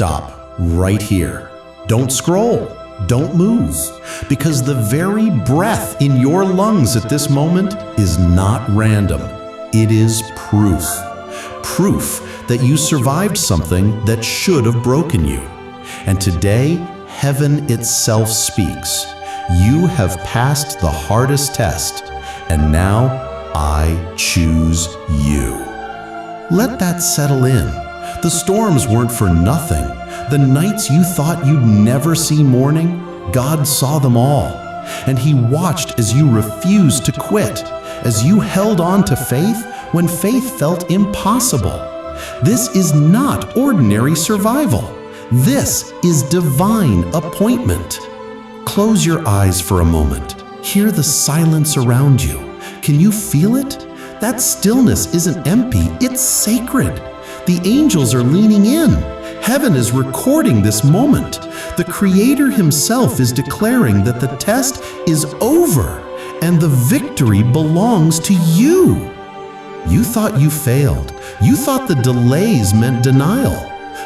stop right here. Don't scroll. Don't move. Because the very breath in your lungs at this moment is not random. It is proof. Proof that you survived something that should have broken you. And today, heaven itself speaks. You have passed the hardest test, and now I choose you. Let that settle in. The storms weren't for nothing. The nights you thought you'd never see morning, God saw them all. And He watched as you refused to quit, as you held on to faith when faith felt impossible. This is not ordinary survival. This is divine appointment. Close your eyes for a moment. Hear the silence around you. Can you feel it? That stillness isn't empty, it's sacred. The angels are leaning in. Heaven is recording this moment. The Creator Himself is declaring that the test is over and the victory belongs to you. You thought you failed. You thought the delays meant denial.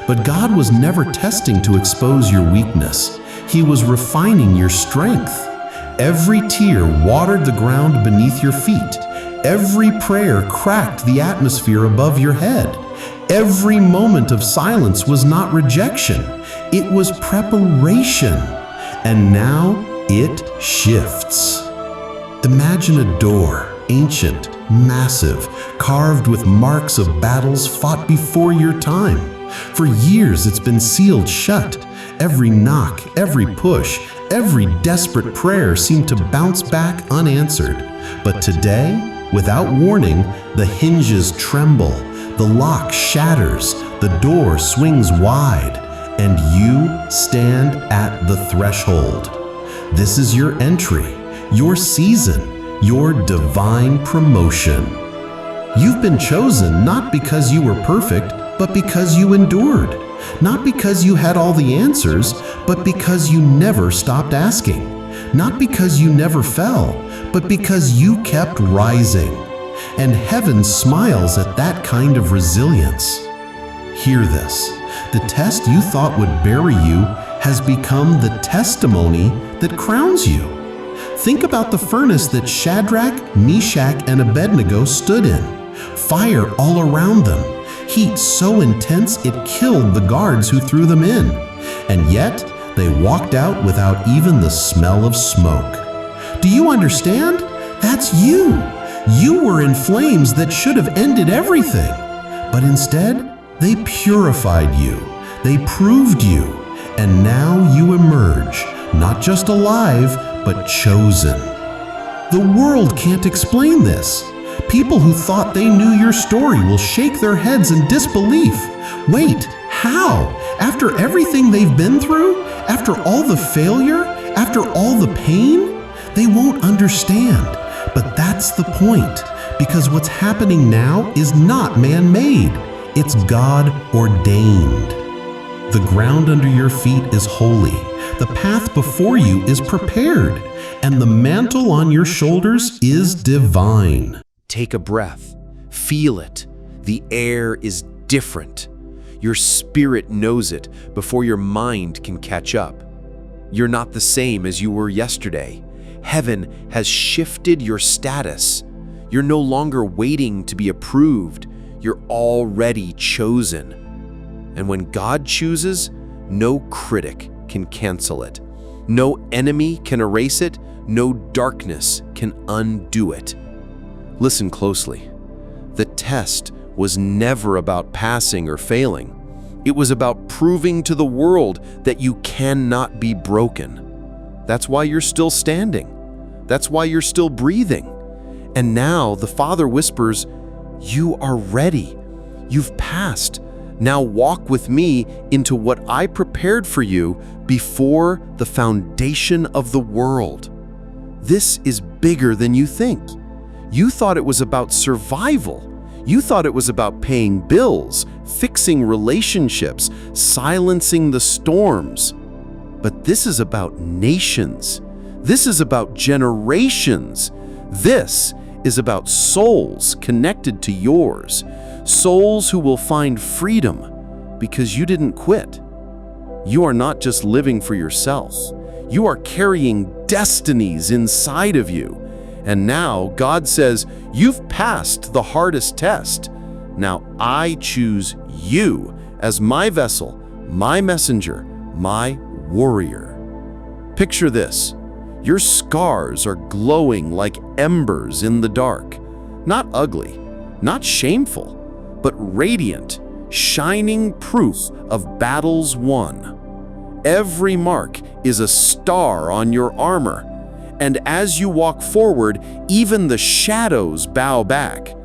But God was never testing to expose your weakness. He was refining your strength. Every tear watered the ground beneath your feet. Every prayer cracked the atmosphere above your head. Every moment of silence was not rejection. It was preparation. And now it shifts. Imagine a door, ancient, massive, carved with marks of battles fought before your time. For years it's been sealed shut. Every knock, every push, every desperate prayer seemed to bounce back unanswered. But today, without warning, the hinges tremble, the lock shatters, the door swings wide, and you stand at the threshold. This is your entry, your season, your divine promotion. You've been chosen not because you were perfect, but because you endured. Not because you had all the answers, but because you never stopped asking. Not because you never fell, but because you kept rising. And heaven smiles at that kind of resilience. Hear this. The test you thought would bury you has become the testimony that crowns you. Think about the furnace that Shadrach, Meshach, and Abednego stood in. Fire all around them. Heat so intense it killed the guards who threw them in. And yet, they walked out without even the smell of smoke. Do you understand? That's you. You were in flames that should have ended everything. But instead, they purified you. They proved you. And now you emerge, not just alive, but chosen. The world can't explain this. People who thought they knew your story will shake their heads in disbelief. Wait, how? After everything they've been through? After all the failure? After all the pain? They won't understand. But that's the point, because what's happening now is not man-made. It's God-ordained. The ground under your feet is holy. The path before you is prepared. And the mantle on your shoulders is divine. Take a breath. Feel it. The air is different. Your spirit knows it before your mind can catch up. You're not the same as you were yesterday. Heaven has shifted your status. You're no longer waiting to be approved. You're already chosen. And when God chooses, no critic can cancel it. No enemy can erase it. No darkness can undo it. Listen closely. The test was never about passing or failing. It was about proving to the world that you cannot be broken. That's why you're still standing. That's why you're still breathing. And now the Father whispers, "You are ready. You've passed. Now walk with me into what I prepared for you before the foundation of the world." This is bigger than you think. You thought it was about survival. You thought it was about paying bills, fixing relationships, silencing the storms. But this is about nations. This is about generations. This is about souls connected to yours. Souls who will find freedom because you didn't quit. You are not just living for yourself. You are carrying destinies inside of you. And now God says, you've passed the hardest test. Now I choose you as my vessel, my messenger, my warrior. Picture this. Your scars are glowing like embers in the dark. Not ugly, not shameful, but radiant, shining proof of battles won. Every mark is a star on your armor, and as you walk forward, even the shadows bow back.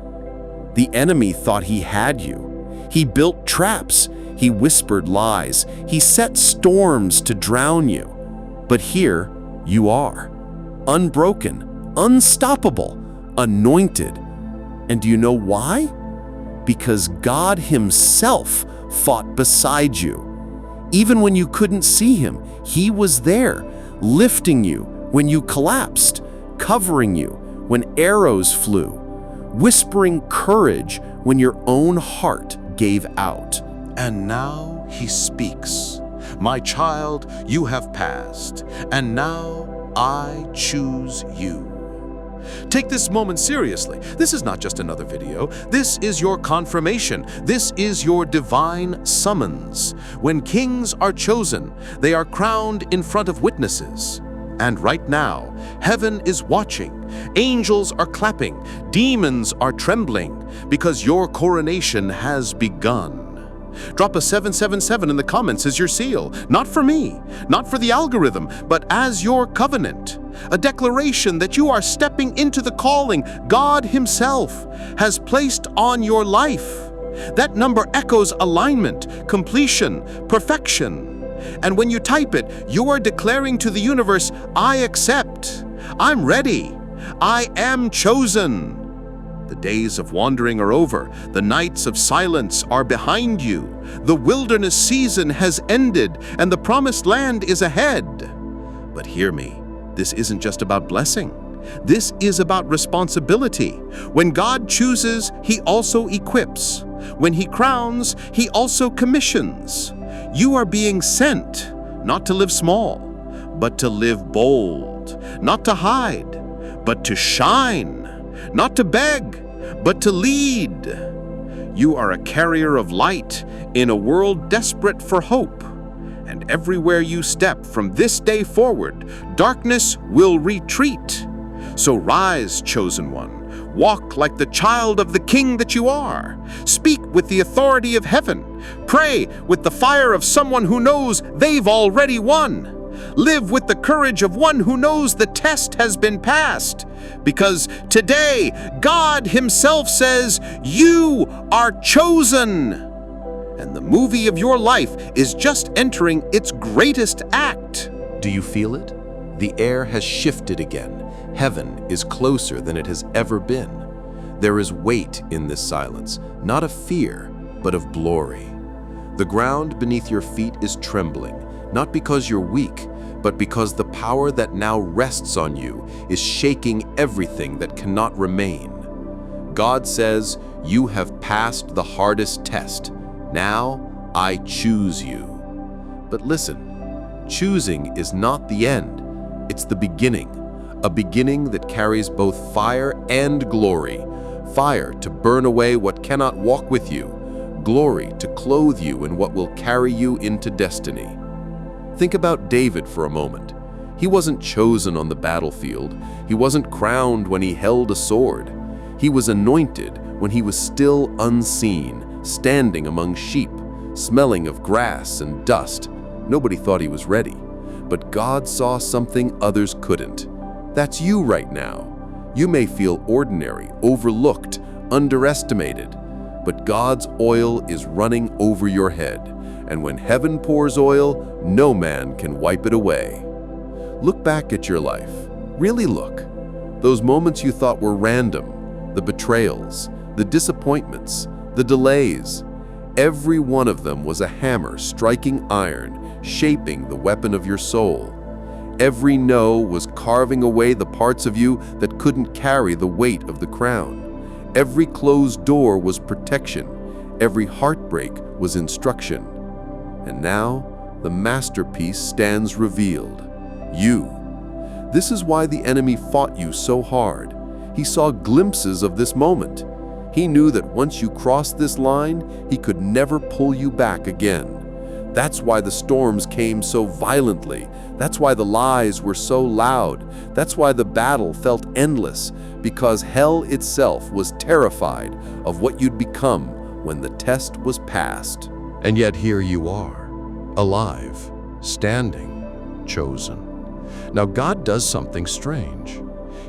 The enemy thought he had you. He built traps, he whispered lies, he set storms to drown you. But here you are, unbroken, unstoppable, anointed. And do you know why? Because God Himself fought beside you. Even when you couldn't see Him, He was there, lifting you when you collapsed, covering you when arrows flew, whispering courage when your own heart gave out. And now He speaks. My child, you have passed, and now I choose you. Take this moment seriously. This is not just another video. This is your confirmation. This is your divine summons. When kings are chosen, they are crowned in front of witnesses. And right now, heaven is watching. Angels are clapping. Demons are trembling because your coronation has begun. Drop a 777 in the comments as your seal, not for me, not for the algorithm, but as your covenant. A declaration that you are stepping into the calling God Himself has placed on your life. That number echoes alignment, completion, perfection. And when you type it, you are declaring to the universe, I accept, I'm ready, I am chosen. The days of wandering are over. The nights of silence are behind you. The wilderness season has ended, and the promised land is ahead. But hear me, this isn't just about blessing. This is about responsibility. When God chooses, He also equips. When He crowns, He also commissions. You are being sent, not to live small, but to live bold, not to hide, but to shine. Not to beg, but to lead. You are a carrier of light in a world desperate for hope. And everywhere you step from this day forward, darkness will retreat. So rise, chosen one. Walk like the child of the King that you are. Speak with the authority of heaven. Pray with the fire of someone who knows they've already won. Live with the courage of one who knows the test has been passed. Because today, God Himself says, you are chosen. And the movie of your life is just entering its greatest act. Do you feel it? The air has shifted again. Heaven is closer than it has ever been. There is weight in this silence, not of fear, but of glory. The ground beneath your feet is trembling, not because you're weak, but because the power that now rests on you is shaking everything that cannot remain. God says, you have passed the hardest test. Now I choose you. But listen, choosing is not the end. It's the beginning, a beginning that carries both fire and glory. Fire to burn away what cannot walk with you, glory to clothe you in what will carry you into destiny. Think about David for a moment. He wasn't chosen on the battlefield. He wasn't crowned when he held a sword. He was anointed when he was still unseen, standing among sheep, smelling of grass and dust. Nobody thought he was ready, but God saw something others couldn't. That's you right now. You may feel ordinary, overlooked, underestimated, but God's oil is running over your head. And when heaven pours oil, no man can wipe it away. Look back at your life. Really look. Those moments you thought were random, the betrayals, the disappointments, the delays. Every one of them was a hammer striking iron, shaping the weapon of your soul. Every no was carving away the parts of you that couldn't carry the weight of the crown. Every closed door was protection. Every heartbreak was instruction. And now, the masterpiece stands revealed. You. This is why the enemy fought you so hard. He saw glimpses of this moment. He knew that once you crossed this line, he could never pull you back again. That's why the storms came so violently. That's why the lies were so loud. That's why the battle felt endless, because hell itself was terrified of what you'd become when the test was passed. And yet here you are, alive, standing, chosen. Now God does something strange.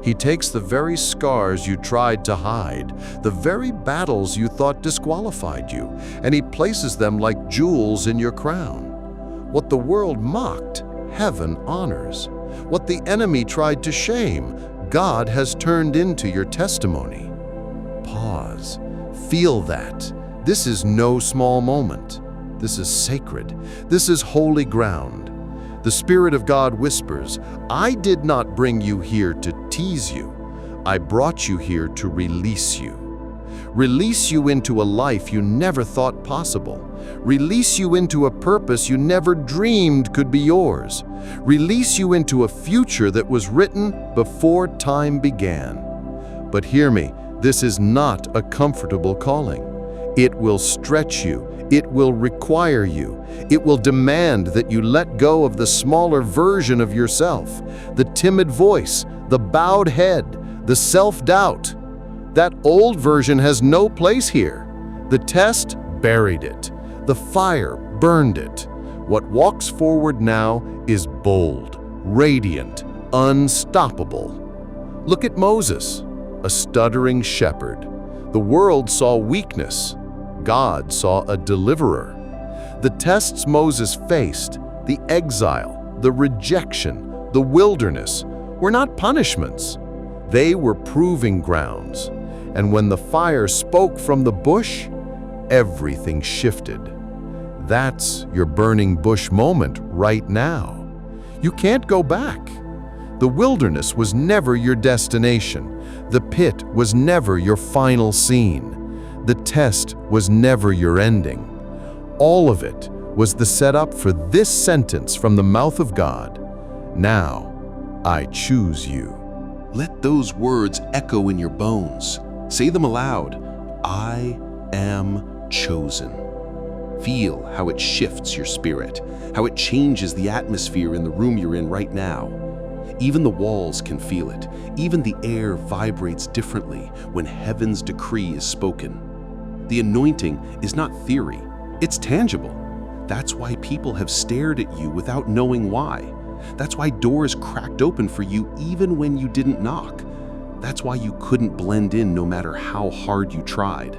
He takes the very scars you tried to hide, the very battles you thought disqualified you, and He places them like jewels in your crown. What the world mocked, heaven honors. What the enemy tried to shame, God has turned into your testimony. Pause. Feel that. This is no small moment. This is sacred. This is holy ground. The Spirit of God whispers, I did not bring you here to tease you. I brought you here to release you. Release you into a life you never thought possible. Release you into a purpose you never dreamed could be yours. Release you into a future that was written before time began. But hear me, this is not a comfortable calling. It will stretch you. It will require you. It will demand that you let go of the smaller version of yourself, the timid voice, the bowed head, the self-doubt. That old version has no place here. The test buried it. The fire burned it. What walks forward now is bold, radiant, unstoppable. Look at Moses, a stuttering shepherd. The world saw weakness. God saw a deliverer. The tests Moses faced, the exile, the rejection, the wilderness, were not punishments. They were proving grounds. And when the fire spoke from the bush, everything shifted. That's your burning bush moment right now. You can't go back. The wilderness was never your destination. The pit was never your final scene. The test was never your ending. All of it was the setup for this sentence from the mouth of God. Now, I choose you. Let those words echo in your bones. Say them aloud. I am chosen. Feel how it shifts your spirit, how it changes the atmosphere in the room you're in right now. Even the walls can feel it. Even the air vibrates differently when heaven's decree is spoken. The anointing is not theory, it's tangible. That's why people have stared at you without knowing why. That's why doors cracked open for you even when you didn't knock. That's why you couldn't blend in no matter how hard you tried.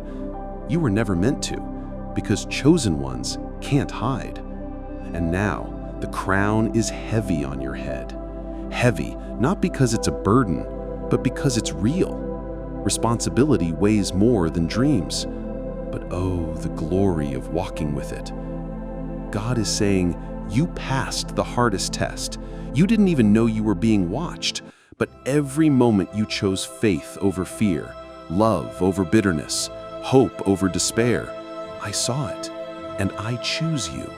You were never meant to, because chosen ones can't hide. And now, the crown is heavy on your head. Heavy, not because it's a burden, but because it's real. Responsibility weighs more than dreams. But oh, the glory of walking with it. God is saying, you passed the hardest test. You didn't even know you were being watched. But every moment you chose faith over fear, love over bitterness, hope over despair. I saw it, and I choose you.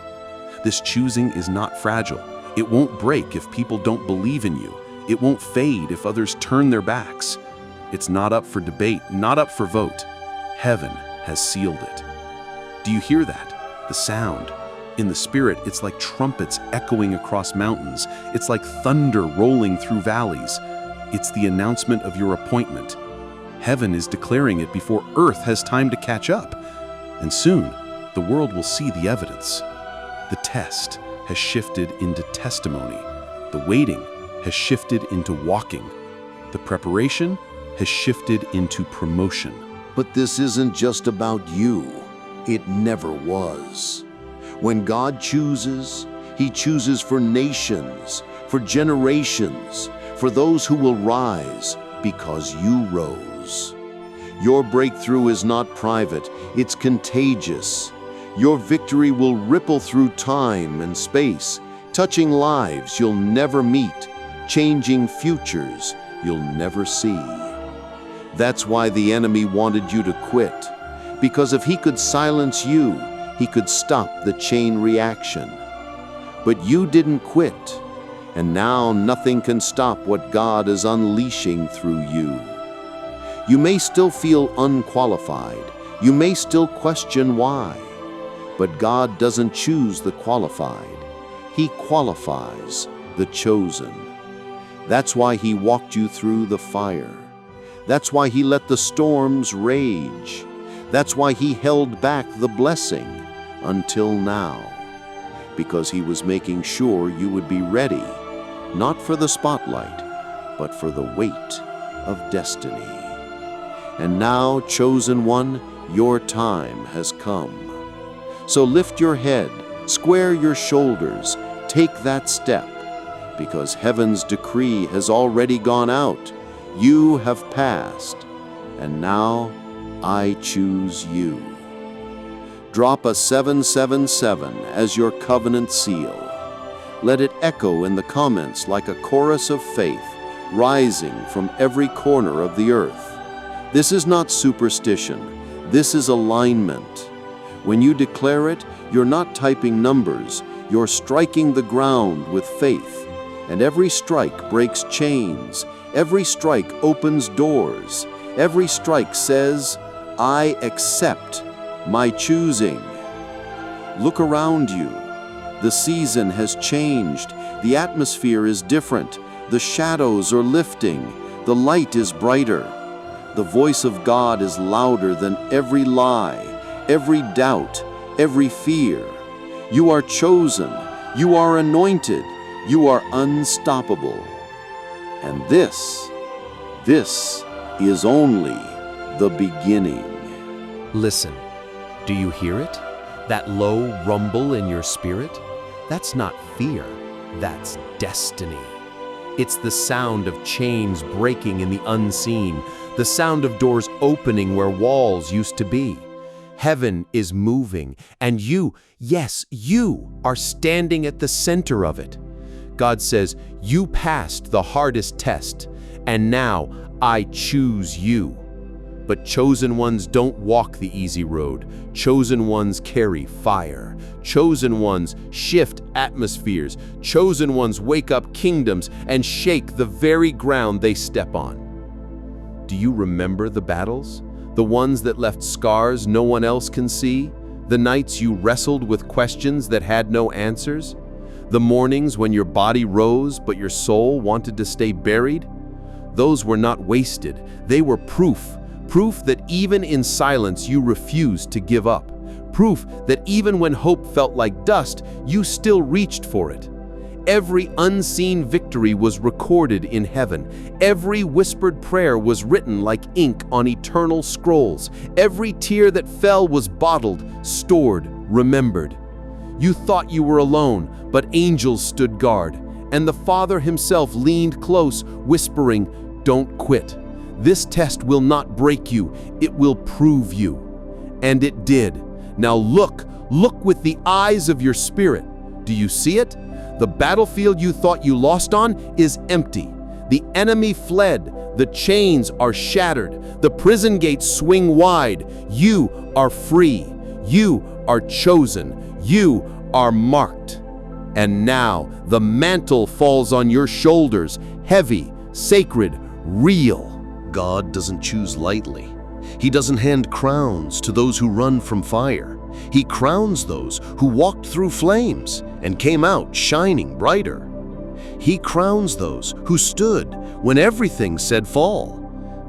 This choosing is not fragile. It won't break if people don't believe in you. It won't fade if others turn their backs. It's not up for debate, not up for vote. Heaven has sealed it. Do you hear that? The sound. In the spirit, it's like trumpets echoing across mountains. It's like thunder rolling through valleys. It's the announcement of your appointment. Heaven is declaring it before earth has time to catch up. And soon, the world will see the evidence. The test has shifted into testimony. The waiting has shifted into walking. The preparation has shifted into promotion. But this isn't just about you. It never was. When God chooses, He chooses for nations, for generations, for those who will rise because you rose. Your breakthrough is not private, it's contagious. Your victory will ripple through time and space, touching lives you'll never meet, changing futures you'll never see. That's why the enemy wanted you to quit, because if he could silence you, he could stop the chain reaction. But you didn't quit, and now nothing can stop what God is unleashing through you. You may still feel unqualified. You may still question why. But God doesn't choose the qualified. He qualifies the chosen. That's why He walked you through the fire. That's why He let the storms rage. That's why He held back the blessing until now. Because He was making sure you would be ready, not for the spotlight, but for the weight of destiny. And now, chosen one, your time has come. So lift your head, square your shoulders, take that step, because heaven's decree has already gone out. You have passed, and now I choose you. Drop a 777 as your covenant seal. Let it echo in the comments like a chorus of faith rising from every corner of the earth. This is not superstition. This is alignment. When you declare it, you're not typing numbers. You're striking the ground with faith. And every strike breaks chains. Every strike opens doors. Every strike says, I accept my choosing. Look around you. The season has changed. The atmosphere is different. The shadows are lifting. The light is brighter. The voice of God is louder than every lie, every doubt, every fear. You are chosen. You are anointed. You are unstoppable. And this is only the beginning. Listen, do you hear it? That low rumble in your spirit? That's not fear, that's destiny. It's the sound of chains breaking in the unseen, the sound of doors opening where walls used to be. Heaven is moving, and you, yes, you are standing at the center of it. God says, you passed the hardest test, and now I choose you. But chosen ones don't walk the easy road. Chosen ones carry fire. Chosen ones shift atmospheres. Chosen ones wake up kingdoms and shake the very ground they step on. Do you remember the battles? The ones that left scars no one else can see? The nights you wrestled with questions that had no answers? The mornings when your body rose but your soul wanted to stay buried? Those were not wasted. They were proof that even in silence you refused to give up. Proof that even when hope felt like dust, you still reached for it. Every unseen victory was recorded in heaven. Every whispered prayer was written like ink on eternal scrolls. Every tear that fell was bottled, stored, remembered. You thought you were alone, but angels stood guard, and the Father himself leaned close, whispering, "Don't quit. This test will not break you, it will prove you." And it did. Now look with the eyes of your spirit. Do you see it? The battlefield you thought you lost on is empty. The enemy fled. The chains are shattered. The prison gates swing wide. You are free. You are chosen. You are marked. And now the mantle falls on your shoulders, heavy, sacred, real. God doesn't choose lightly. He doesn't hand crowns to those who run from fire. He crowns those who walked through flames and came out shining brighter. He crowns those who stood when everything said fall.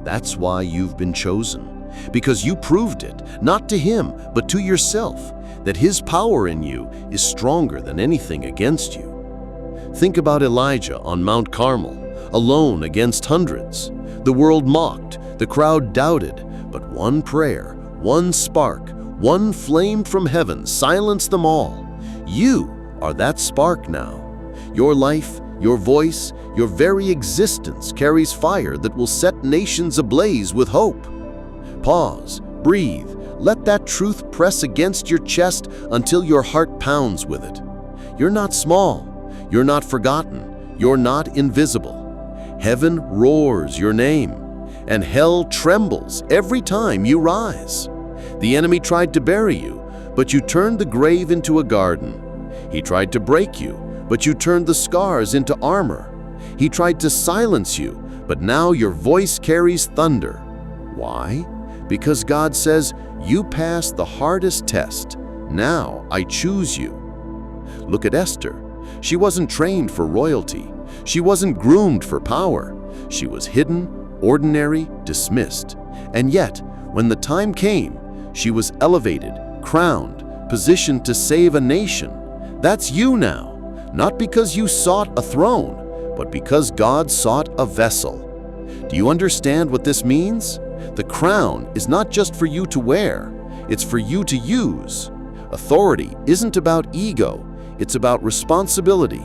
That's why you've been chosen, because you proved it, not to him, but to yourself, that his power in you is stronger than anything against you. Think about Elijah on Mount Carmel, alone against hundreds. The world mocked, the crowd doubted, but one prayer, one spark, one flame from heaven silenced them all. You are that spark now. Your life, your voice, your very existence carries fire that will set nations ablaze with hope. Pause, breathe, let that truth press against your chest until your heart pounds with it. You're not small, you're not forgotten, you're not invisible. Heaven roars your name, and hell trembles every time you rise. The enemy tried to bury you, but you turned the grave into a garden. He tried to break you, but you turned the scars into armor. He tried to silence you, but now your voice carries thunder. Why? Because God says, you passed the hardest test. Now I choose you. Look at Esther. She wasn't trained for royalty. She wasn't groomed for power. She was hidden, ordinary, dismissed. And yet, when the time came, she was elevated, crowned, positioned to save a nation. That's you now, not because you sought a throne, but because God sought a vessel. Do you understand what this means? The crown is not just for you to wear, it's for you to use. Authority isn't about ego, it's about responsibility.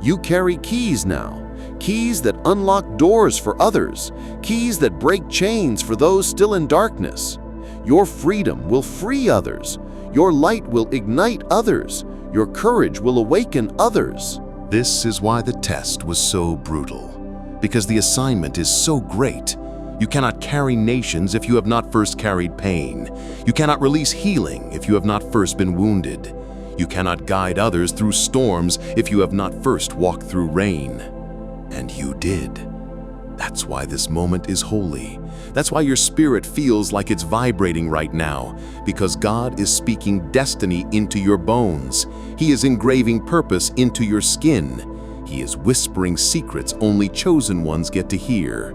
You carry keys now, keys that unlock doors for others, keys that break chains for those still in darkness. Your freedom will free others. Your light will ignite others. Your courage will awaken others. This is why the test was so brutal, because the assignment is so great. You cannot carry nations if you have not first carried pain. You cannot release healing if you have not first been wounded. You cannot guide others through storms if you have not first walked through rain. And you did. That's why this moment is holy. That's why your spirit feels like it's vibrating right now, because God is speaking destiny into your bones. He is engraving purpose into your skin. He is whispering secrets only chosen ones get to hear.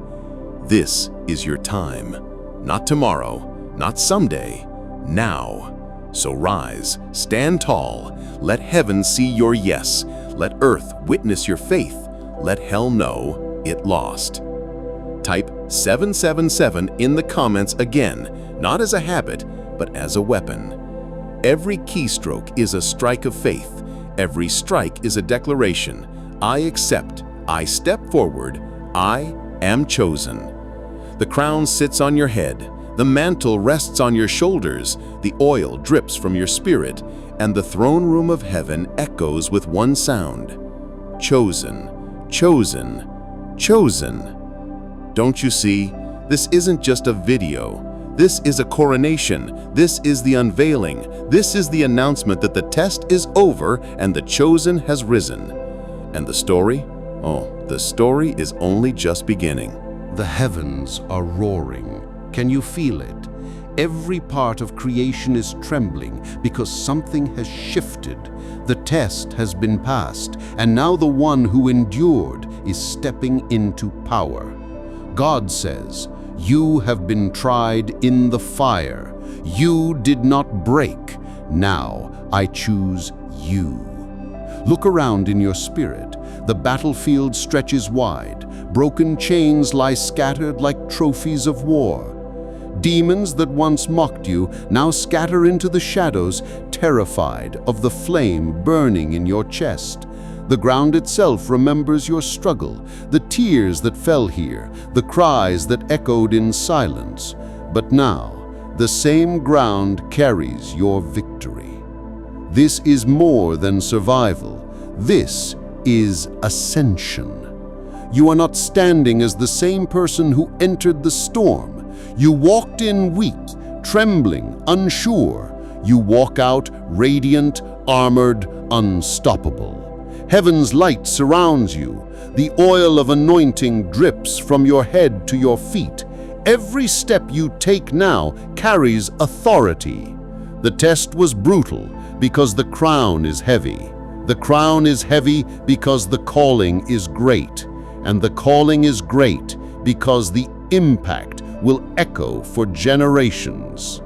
This is your time. Not tomorrow, not someday, now. So rise, stand tall, let heaven see your yes, let earth witness your faith, let hell know it lost. Type 777 in the comments again, not as a habit, but as a weapon. Every keystroke is a strike of faith. Every strike is a declaration. I accept, I step forward, I am chosen. The crown sits on your head, the mantle rests on your shoulders, the oil drips from your spirit, and the throne room of heaven echoes with one sound. Chosen, chosen, chosen. Don't you see? This isn't just a video. This is a coronation. This is the unveiling. This is the announcement that the test is over and the chosen has risen. And the story? Oh, the story is only just beginning. The heavens are roaring. Can you feel it? Every part of creation is trembling because something has shifted. The test has been passed, and now the one who endured is stepping into power. God says, "You have been tried in the fire. You did not break. Now I choose you." Look around in your spirit. The battlefield stretches wide. Broken chains lie scattered like trophies of war. Demons that once mocked you now scatter into the shadows, terrified of the flame burning in your chest. The ground itself remembers your struggle, the tears that fell here, the cries that echoed in silence. But now, the same ground carries your victory. This is more than survival. This is ascension. You are not standing as the same person who entered the storm. You walked in weak, trembling, unsure. You walk out radiant, armored, unstoppable. Heaven's light surrounds you. The oil of anointing drips from your head to your feet. Every step you take now carries authority. The test was brutal because the crown is heavy. The crown is heavy because the calling is great. And the calling is great because the impact will echo for generations.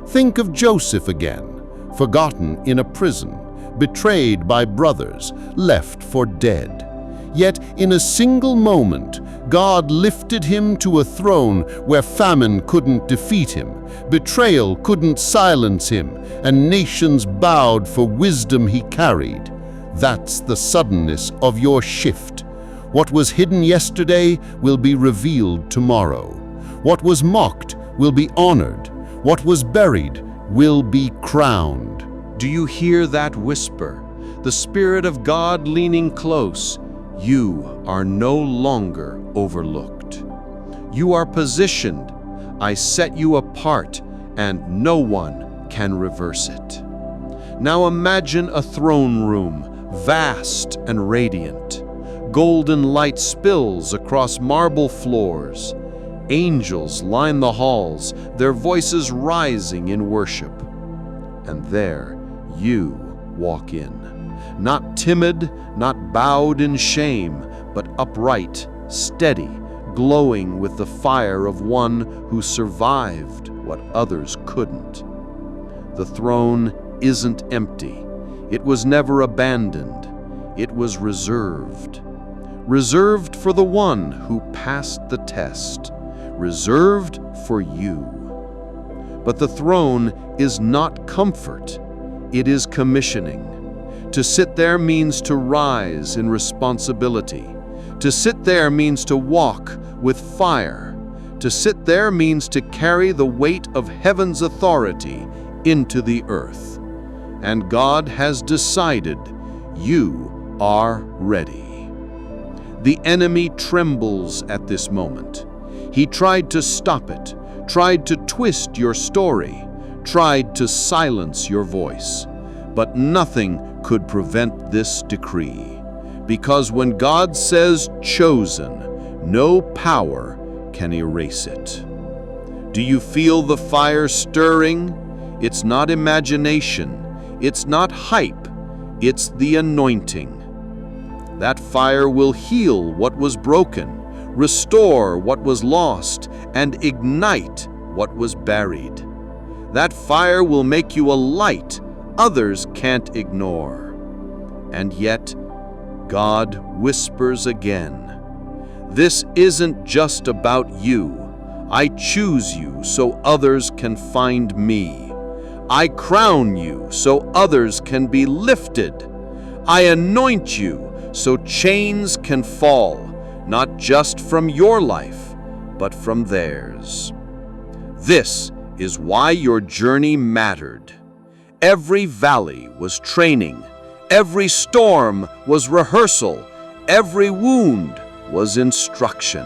Think of Joseph again, forgotten in a prison, betrayed by brothers, left for dead. Yet in a single moment, God lifted him to a throne where famine couldn't defeat him, betrayal couldn't silence him, and nations bowed for wisdom he carried. That's the suddenness of your shift. What was hidden yesterday will be revealed tomorrow. What was mocked will be honored. What was buried will be crowned. Do you hear that whisper? The Spirit of God leaning close. You are no longer overlooked. You are positioned. I set you apart, and no one can reverse it. Now imagine a throne room, vast and radiant. Golden light spills across marble floors. Angels line the halls, their voices rising in worship. And there you walk in, not timid, not bowed in shame, but upright, steady, glowing with the fire of one who survived what others couldn't. The throne isn't empty. It was never abandoned. It was reserved. Reserved for the one who passed the test. Reserved for you. But the throne is not comfort. It is commissioning. To sit there means to rise in responsibility. To sit there means to walk with fire. To sit there means to carry the weight of heaven's authority into the earth. And God has decided you are ready. The enemy trembles at this moment. He tried to stop it, tried to twist your story, tried to silence your voice. But nothing could prevent this decree. Because when God says chosen, no power can erase it. Do you feel the fire stirring? It's not imagination. It's not hype. It's the anointing. That fire will heal what was broken, restore what was lost, and ignite what was buried. That fire will make you a light others can't ignore. And yet, God whispers again, "This isn't just about you. I choose you so others can find me. I crown you so others can be lifted. I anoint you so chains can fall, not just from your life, but from theirs." This is why your journey mattered. Every valley was training. Every storm was rehearsal. Every wound was instruction.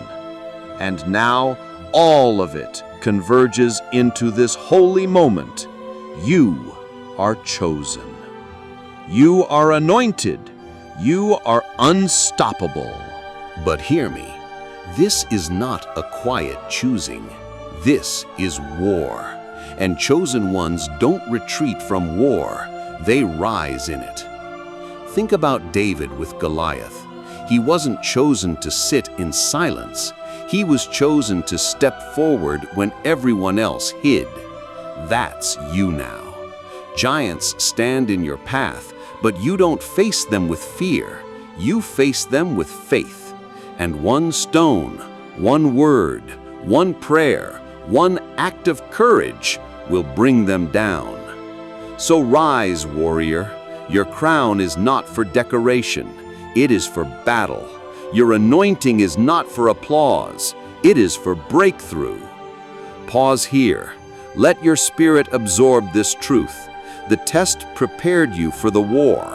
And now all of it converges into this holy moment. You are chosen. You are anointed. You are unstoppable. But hear me, this is not a quiet choosing. This is war. And chosen ones don't retreat from war. They rise in it. Think about David with Goliath. He wasn't chosen to sit in silence. He was chosen to step forward when everyone else hid. That's you now. Giants stand in your path, but you don't face them with fear. You face them with faith. And one stone, one word, one prayer, one act of courage will bring them down. So rise, warrior. Your crown is not for decoration. It is for battle. Your anointing is not for applause. It is for breakthrough. Pause here. Let your spirit absorb this truth. The test prepared you for the war.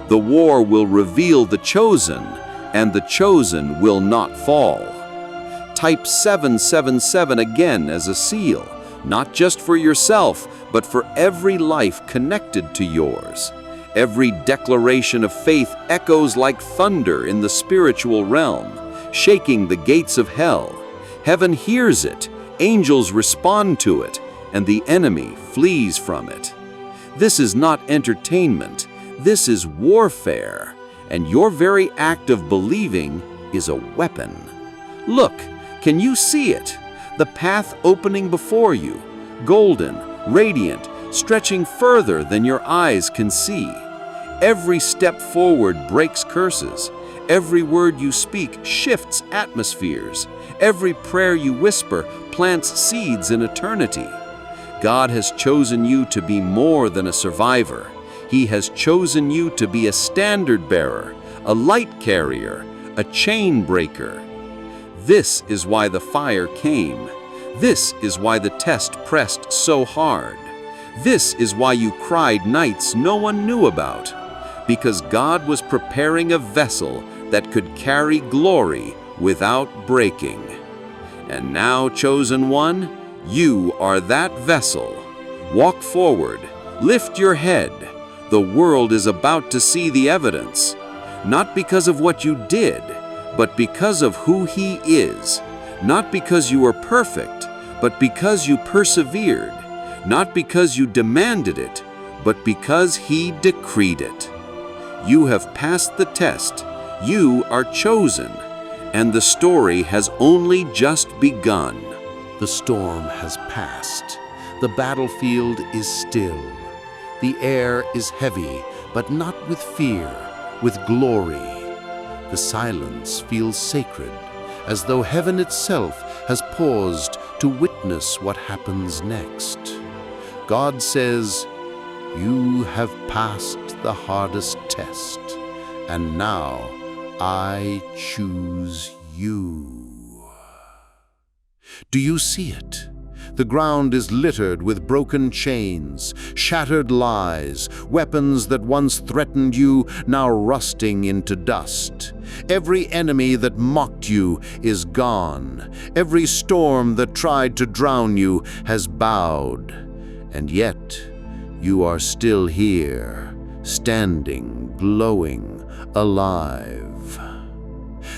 The war will reveal the chosen, and the chosen will not fall. Type 777 again as a seal, not just for yourself, but for every life connected to yours. Every declaration of faith echoes like thunder in the spiritual realm, shaking the gates of hell. Heaven hears it, angels respond to it, and the enemy flees from it. This is not entertainment, this is warfare, and your very act of believing is a weapon. Look, can you see it? The path opening before you, golden, radiant, stretching further than your eyes can see. Every step forward breaks curses. Every word you speak shifts atmospheres. Every prayer you whisper plants seeds in eternity. God has chosen you to be more than a survivor. He has chosen you to be a standard bearer, a light carrier, a chain breaker. This is why the fire came. This is why the test pressed so hard. This is why you cried nights no one knew about. Because God was preparing a vessel that could carry glory without breaking. And now, chosen one, you are that vessel. Walk forward, lift your head, The world is about to see the evidence, not because of what you did, but because of who He is. Not because you were perfect, but because you persevered. Not because you demanded it, but because He decreed it. You have passed the test. You are chosen, and the story has only just begun. The storm has passed. The battlefield is still. The air is heavy, but not with fear, with glory. The silence feels sacred, as though heaven itself has paused to witness what happens next. God says, "You have passed the hardest test, and now I choose you." Do you see it? The ground is littered with broken chains, shattered lies, weapons that once threatened you, now rusting into dust. Every enemy that mocked you is gone. Every storm that tried to drown you has bowed. And yet, you are still here, standing, glowing, alive.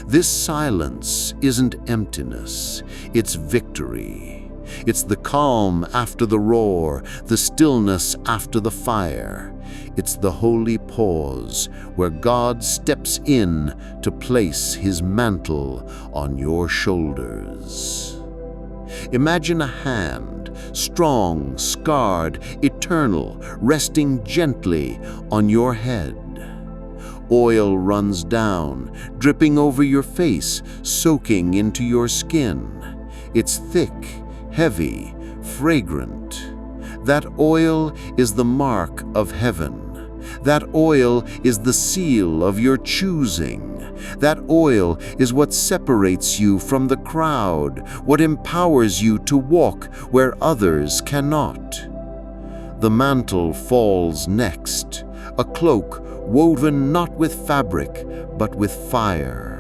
This silence isn't emptiness, it's victory. It's the calm after the roar, the stillness after the fire. It's the holy pause where God steps in to place His mantle on your shoulders. Imagine a hand, strong, scarred, eternal, resting gently on your head. Oil runs down, dripping over your face, soaking into your skin. It's thick, heavy, fragrant. That oil is the mark of heaven. That oil is the seal of your choosing. That oil is what separates you from the crowd, what empowers you to walk where others cannot. The mantle falls next, a cloak woven not with fabric, but with fire.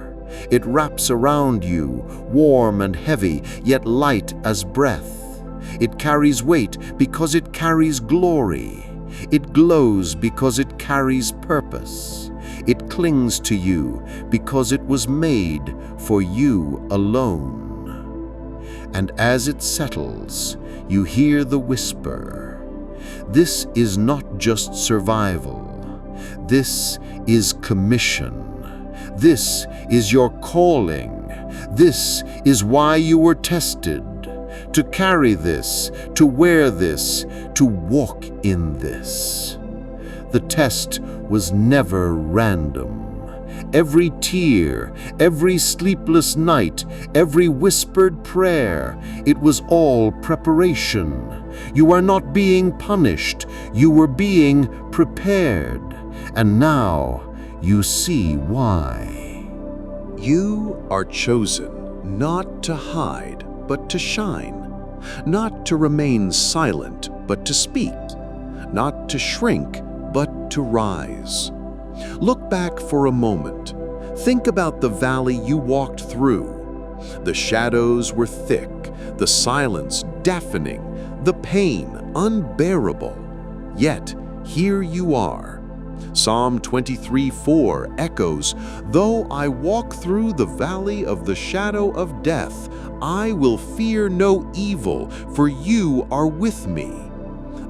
It wraps around you, warm and heavy, yet light as breath. It carries weight because it carries glory. It glows because it carries purpose. It clings to you because it was made for you alone. And as it settles, you hear the whisper. This is not just survival. This is commission. This is your calling. This is why you were tested. To carry this, to wear this, to walk in this. The test was never random. Every tear, every sleepless night, every whispered prayer, it was all preparation. You are not being punished, you were being prepared. And now you see why. You are chosen not to hide, but to shine, not to remain silent, but to speak, not to shrink, but to rise. Look back for a moment. Think about the valley you walked through. The shadows were thick, the silence deafening, the pain unbearable. Yet, here you are. Psalm 23:4 echoes, "Though I walk through the valley of the shadow of death, I will fear no evil, for you are with me."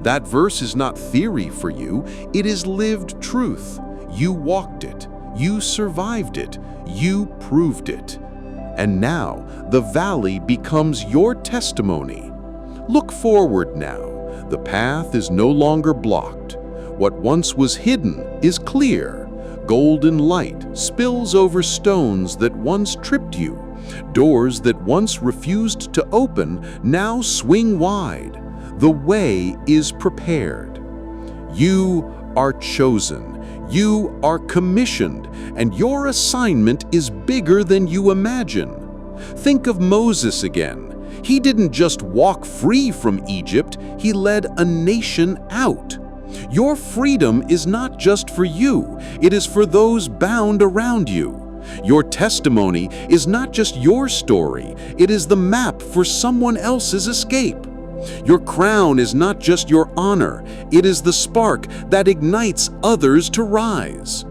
That verse is not theory for you, it is lived truth. You walked it, you survived it, you proved it. And now the valley becomes your testimony. Look forward now. The path is no longer blocked. What once was hidden is clear. Golden light spills over stones that once tripped you. Doors that once refused to open now swing wide. The way is prepared. You are chosen. You are commissioned, and your assignment is bigger than you imagine. Think of Moses again. He didn't just walk free from Egypt, he led a nation out. Your freedom is not just for you, it is for those bound around you. Your testimony is not just your story, it is the map for someone else's escape. Your crown is not just your honor, it is the spark that ignites others to rise.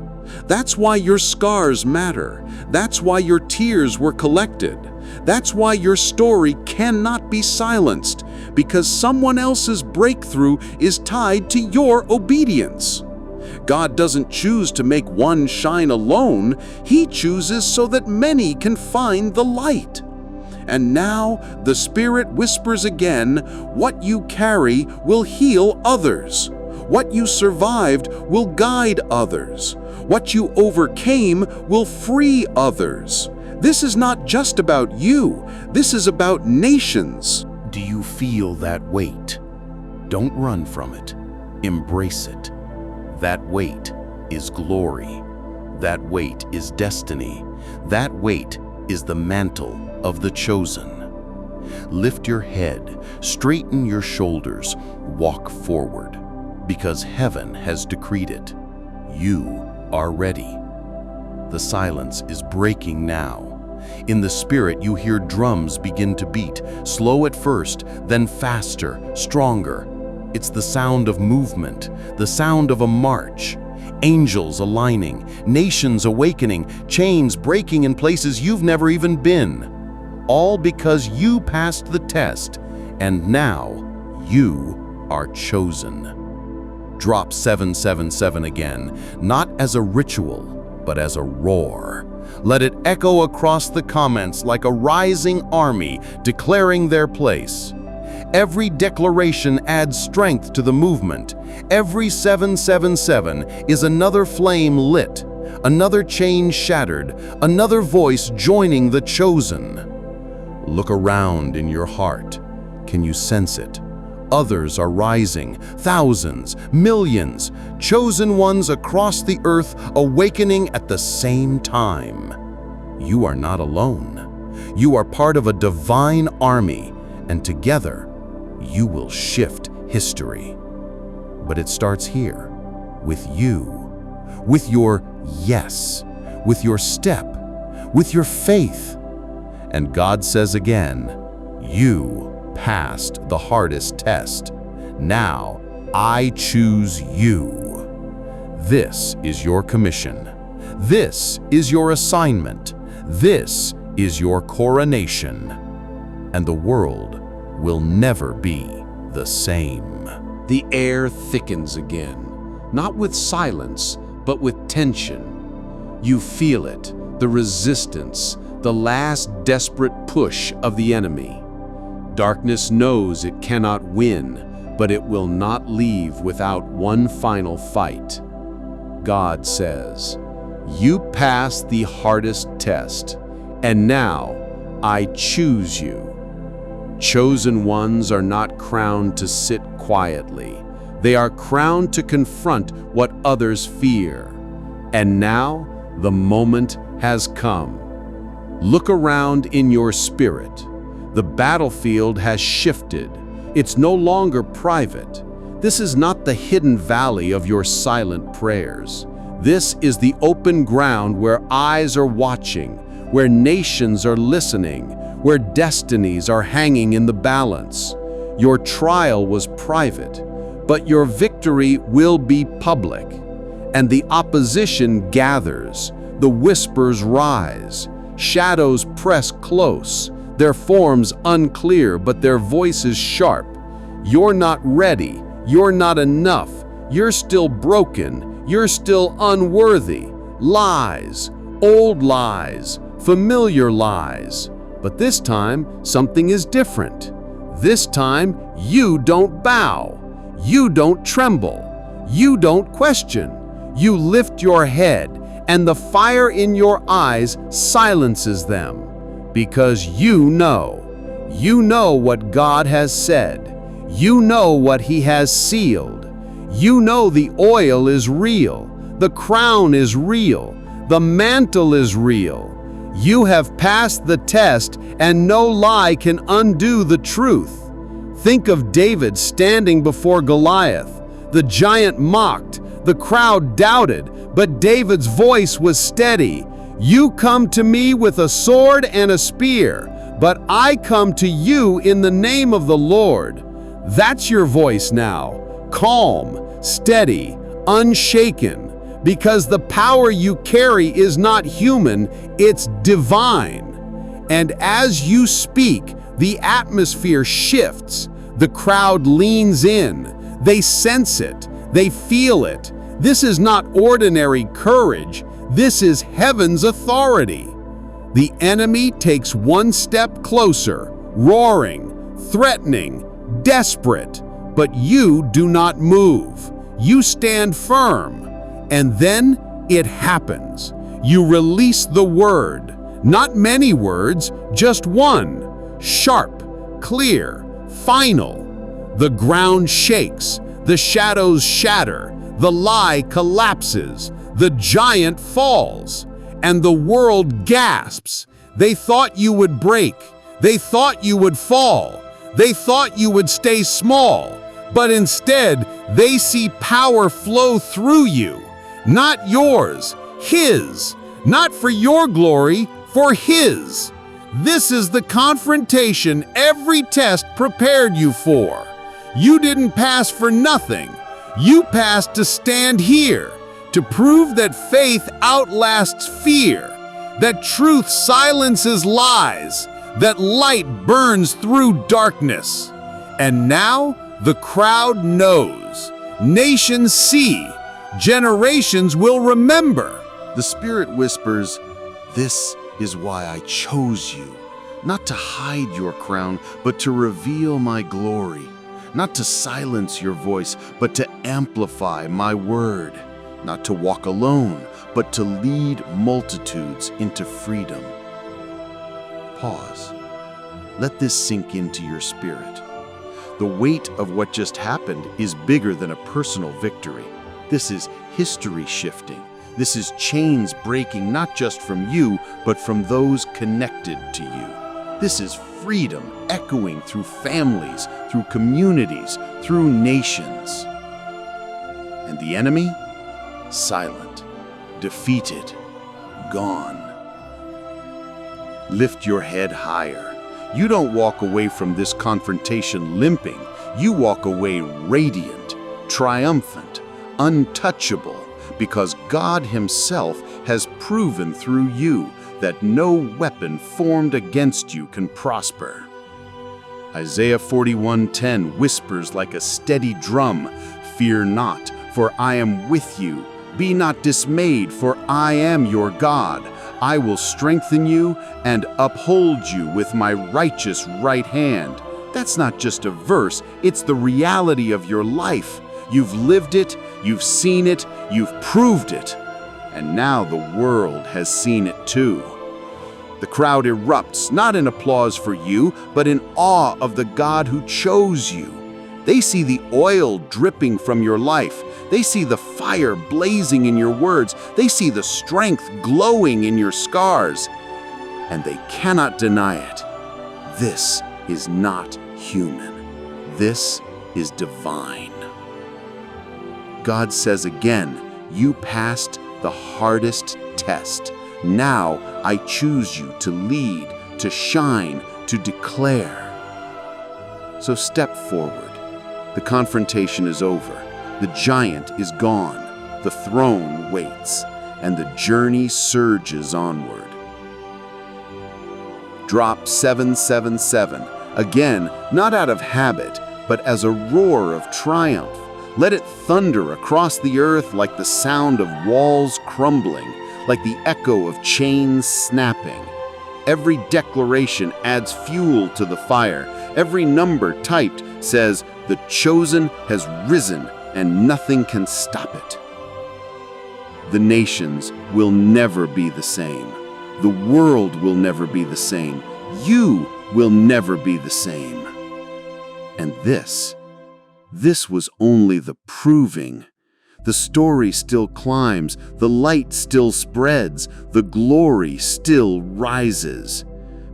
That's why your scars matter. That's why your tears were collected. That's why your story cannot be silenced, because someone else's breakthrough is tied to your obedience. God doesn't choose to make one shine alone. He chooses so that many can find the light. And now the Spirit whispers again, what you carry will heal others. What you survived will guide others. What you overcame will free others. This is not just about you. This is about nations. Do you feel that weight? Don't run from it. Embrace it. That weight is glory. That weight is destiny. That weight is the mantle of the chosen. Lift your head, straighten your shoulders, walk forward, because heaven has decreed it. You are ready. The silence is breaking now. In the spirit, you hear drums begin to beat, slow at first, then faster, stronger. It's the sound of movement, the sound of a march. Angels aligning, nations awakening, chains breaking in places you've never even been. All because you passed the test, and now you are chosen. Drop 777 again, not as a ritual, but as a roar. Let it echo across the comments like a rising army declaring their place. Every declaration adds strength to the movement. Every 777 is another flame lit, another chain shattered, another voice joining the chosen. Look around in your heart. Can you sense it? Others are rising, thousands, millions, chosen ones across the earth awakening at the same time. You are not alone. You are part of a divine army, and together, you will shift history. But it starts here, with you, with your yes, with your step, with your faith. And God says again, you passed the hardest test. Now I choose you. This is your commission. This is your assignment. This is your coronation. And the world will never be the same. The air thickens again, not with silence, but with tension. You feel it, the resistance, the last desperate push of the enemy. Darkness knows it cannot win, but it will not leave without one final fight. God says, you passed the hardest test, and now I choose you. Chosen ones are not crowned to sit quietly. They are crowned to confront what others fear. And now the moment has come. Look around in your spirit. The battlefield has shifted. It's no longer private. This is not the hidden valley of your silent prayers. This is the open ground where eyes are watching, where nations are listening, where destinies are hanging in the balance. Your trial was private, but your victory will be public. And the opposition gathers, the whispers rise, shadows press close, their forms unclear, but their voices sharp. You're not ready, you're not enough, you're still broken, you're still unworthy. Lies, old lies, familiar lies. But this time, something is different. This time, you don't bow. You don't tremble. You don't question. You lift your head, and the fire in your eyes silences them. Because you know what God has said. You know what He has sealed. You know the oil is real. The crown is real. The mantle is real. You have passed the test, and no lie can undo the truth. Think of David standing before Goliath. The giant mocked, the crowd doubted, but David's voice was steady. You come to me with a sword and a spear, but I come to you in the name of the Lord. That's your voice now, calm, steady, unshaken, because the power you carry is not human, it's divine. And as you speak, the atmosphere shifts, the crowd leans in, they sense it, they feel it. This is not ordinary courage, this is heaven's authority. The enemy takes one step closer, roaring, threatening, desperate, but you do not move. You stand firm, and then it happens. You release the word, not many words, just one, sharp, clear, final. The ground shakes, the shadows shatter, the lie collapses, the giant falls, and the world gasps. They thought you would break, they thought you would fall, they thought you would stay small, but instead they see power flow through you. Not yours, His. Not for your glory, for His. This is the confrontation every test prepared you for. You didn't pass for nothing. You passed to stand here, to prove that faith outlasts fear, that truth silences lies, that light burns through darkness. And now the crowd knows. Nations see. Generations will remember. The Spirit whispers, "This is why I chose you, not to hide your crown, but to reveal my glory, not to silence your voice, but to amplify my word, not to walk alone, but to lead multitudes into freedom." Pause. Let this sink into your spirit. The weight of what just happened is bigger than a personal victory. This is history shifting. This is chains breaking not just from you, but from those connected to you. This is freedom echoing through families, through communities, through nations. And the enemy? Silent, defeated, gone. Lift your head higher. You don't walk away from this confrontation limping. You walk away radiant, triumphant, untouchable, because God Himself has proven through you that no weapon formed against you can prosper. Isaiah 41:10 whispers like a steady drum, "Fear not, for I am with you. Be not dismayed, for I am your God. I will strengthen you and uphold you with my righteous right hand." That's not just a verse, it's the reality of your life. You've lived it, you've seen it, you've proved it. And now the world has seen it too. The crowd erupts, not in applause for you, but in awe of the God who chose you. They see the oil dripping from your life. They see the fire blazing in your words. They see the strength glowing in your scars. And they cannot deny it. This is not human. This is divine. God says again, you passed the hardest test. Now I choose you to lead, to shine, to declare. So step forward. The confrontation is over. The giant is gone. The throne waits, and the journey surges onward. Drop 777, again, not out of habit, but as a roar of triumph. Let it thunder across the earth like the sound of walls crumbling, like the echo of chains snapping. Every declaration adds fuel to the fire. Every number typed says, "The chosen has risen, and nothing can stop it." The nations will never be the same. The world will never be the same. You will never be the same. And this was only the proving. The story still climbs, the light still spreads, the glory still rises.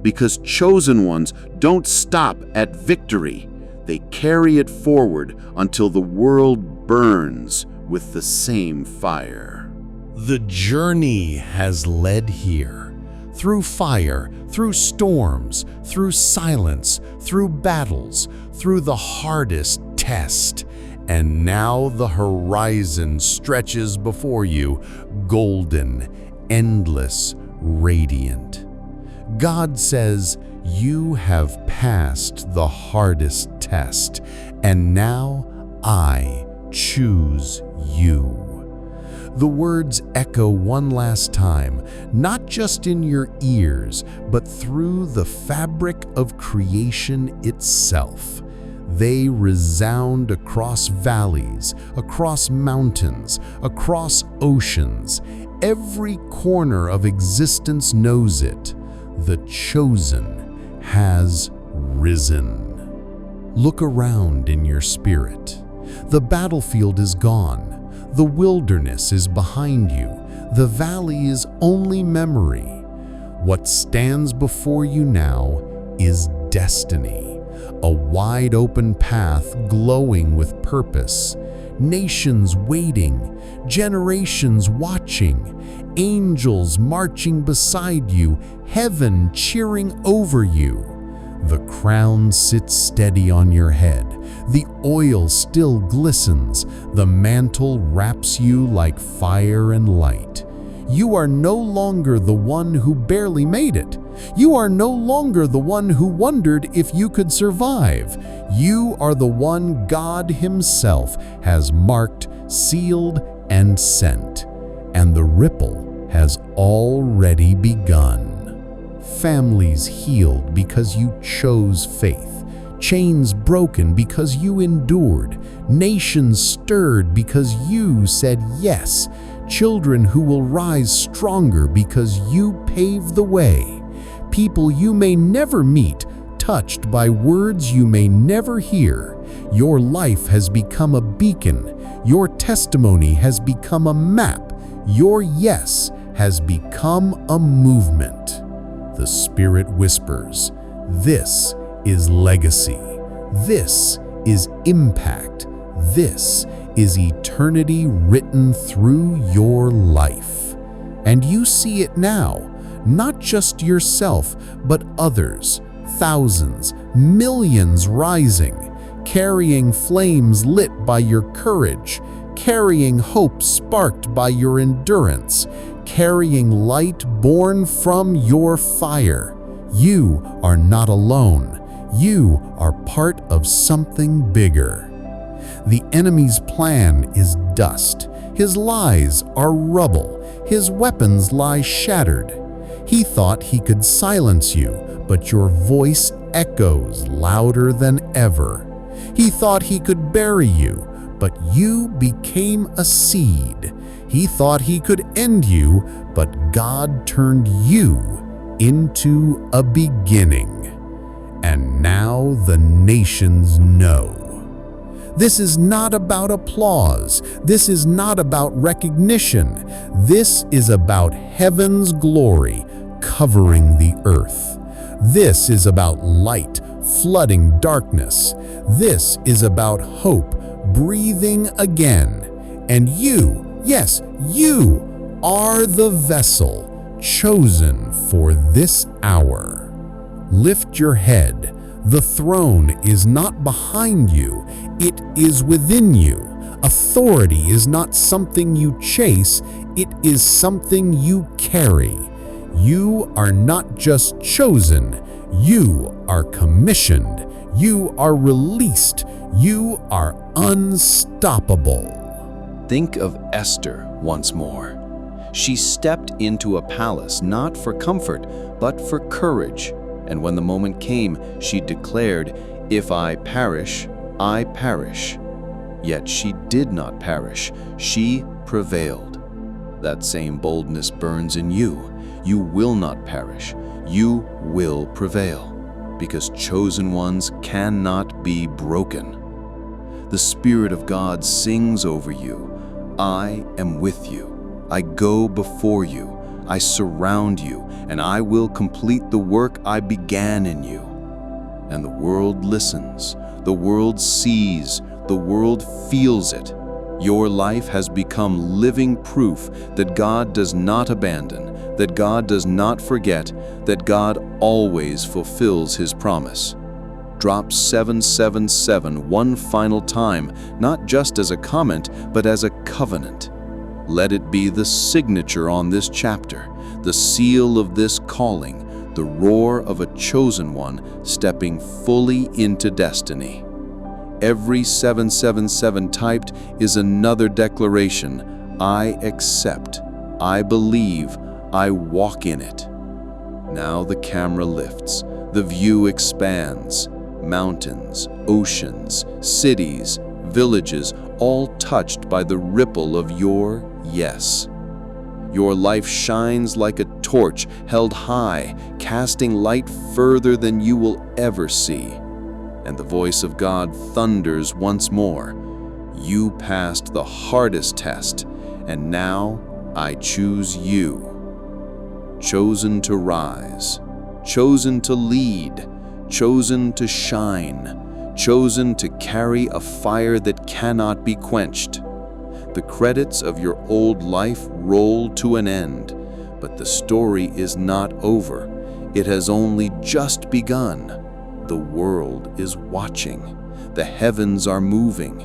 Because chosen ones don't stop at victory. They carry it forward until the world burns with the same fire. The journey has led here. through fire, through storms, through silence, through battles, through the hardest test. And now the horizon stretches before you, golden, endless, radiant. God says, you have passed the hardest test, and now I choose you. The words echo one last time, not just in your ears, but through the fabric of creation itself. They resound across valleys, across mountains, across oceans. Every corner of existence knows it. The chosen has risen. Look around in your spirit. The battlefield is gone. The wilderness is behind you. The valley is only memory. What stands before you now is destiny, a wide open path glowing with purpose. Nations waiting, generations watching, angels marching beside you, heaven cheering over you. The crown sits steady on your head. The oil still glistens. The mantle wraps you like fire and light. You are no longer the one who barely made it. You are no longer the one who wondered if you could survive. You are the one God Himself has marked, sealed, and sent. And the ripple has already begun. Families healed because you chose faith. Chains broken because you endured. Nations stirred because you said yes. Children who will rise stronger because you paved the way. People you may never meet, touched by words you may never hear. Your life has become a beacon. Your testimony has become a map. Your yes has become a movement. The Spirit whispers, this is legacy. This is impact. This is eternity written through your life. And you see it now, not just yourself, but others, thousands, millions rising, carrying flames lit by your courage, carrying hope sparked by your endurance, carrying light born from your fire. You are not alone. You are part of something bigger. The enemy's plan is dust. His lies are rubble. His weapons lie shattered. He thought he could silence you, but your voice echoes louder than ever. He thought he could bury you, but you became a seed. He thought he could end you, but God turned you into a beginning. And now the nations know. This is not about applause. This is not about recognition. This is about heaven's glory covering the earth. This is about light flooding darkness. This is about hope breathing again. And you, yes, you are the vessel chosen for this hour. Lift your head. The throne is not behind you, it is within you. Authority is not something you chase, it is something you carry. You are not just chosen, you are commissioned, you are released, you are unstoppable. Think of Esther once more. She stepped into a palace not for comfort, but for courage. And when the moment came, she declared, "If I perish, I perish." Yet she did not perish. She prevailed. That same boldness burns in you. You will not perish. You will prevail, because chosen ones cannot be broken. The Spirit of God sings over you. I am with you. I go before you. I surround you, and I will complete the work I began in you. And the world listens, the world sees, the world feels it. Your life has become living proof that God does not abandon, that God does not forget, that God always fulfills His promise. Drop 777 one final time, not just as a comment, but as a covenant. Let it be the signature on this chapter, the seal of this calling, the roar of a chosen one stepping fully into destiny. Every 777 typed is another declaration. I accept, I believe, I walk in it. Now the camera lifts, the view expands. Mountains, oceans, cities, villages, all touched by the ripple of your yes. Your life shines like a torch held high, casting light further than you will ever see. And the voice of God thunders once more. You passed the hardest test, and now I choose you. Chosen to rise, chosen to lead, chosen to shine, chosen to carry a fire that cannot be quenched. The credits of your old life roll to an end, but the story is not over. It has only just begun. The world is watching, the heavens are moving,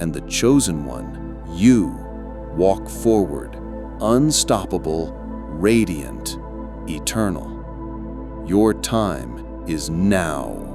and the chosen one, you, walk forward, unstoppable, radiant, eternal. Your time is now.